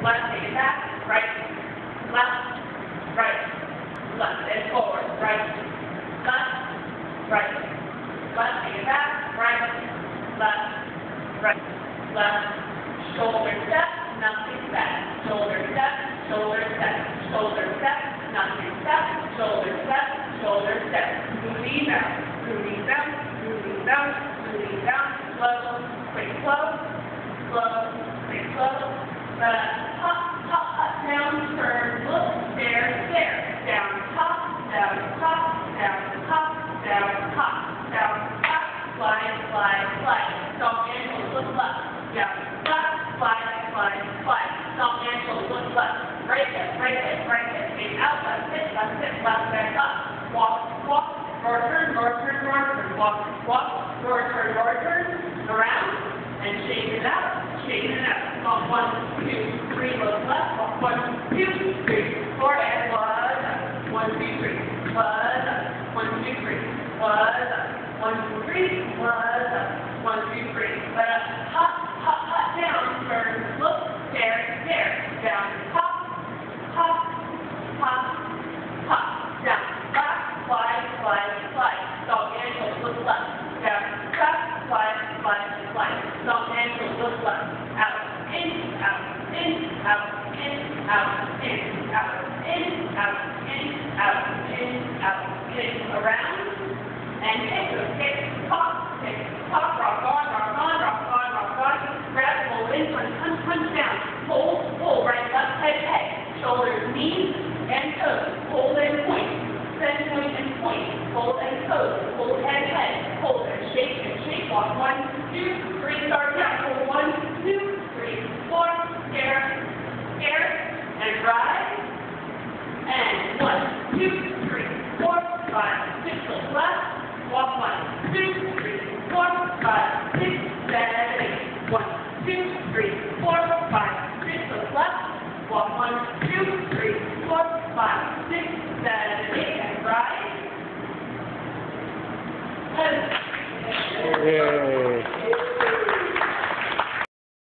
left, take it back, right, left, right, left, and forward, right, left, right, left, take it back, right, left, right, left, shoulder step, nothing step, shoulder step, shoulder step, shoulder step, nothing step, shoulder step, shoulder step, moving down, moving down, moving down, moving down, slow, quick slow, slow, quick slow, hop, hop, hop, down, turn, look, stare, stare, down, hop, down, hop, down, hop, down, hop, down, hop, slide, slide, slide, stomp ankle, look left, down, left, slide, slide, slide, stomp ankle, look left, right hip, right hip, right hip, take out, left hip, left back up, walk, walk, door turn, door turn, door turn, walk, walk, door turn, around, and shake it out, shake it out. Walk 1, 2, 3, look left, walk 1, 2, 3, 4, and was up. 1, 2, 3, was up. 1, 2, 3, was up. 1, 2, 3, was up. 1, 2, 3, hop, hop, hop, down, turn, look, stare, stare, down, hop, hop, hop, hop, down, back, slide, slide, slide, stomp ankle, look left, down, back, slide, slide, slide, stomp ankle, look left, out, in, out, in, out, in, out, in, out, in, out, in, out, in, out, in, around, and kick, pop, rock on, rock on, rock on, rock on, grab, pull in, punch down, pull, right, left, head, shoulders, knees, and toes, hold and point, send point and point, hold and toes, hold head, hold and shake, walk 1, 2, 3, start down, hold 1, 2, 3, 4, scare, and rise, and 1, 2, 3, 4, 5, 6, look left, walk 1, 2, 3, 4, 5, 6, 7, 8, 1, 2, 3, 4, 5, 6, look left, walk 1,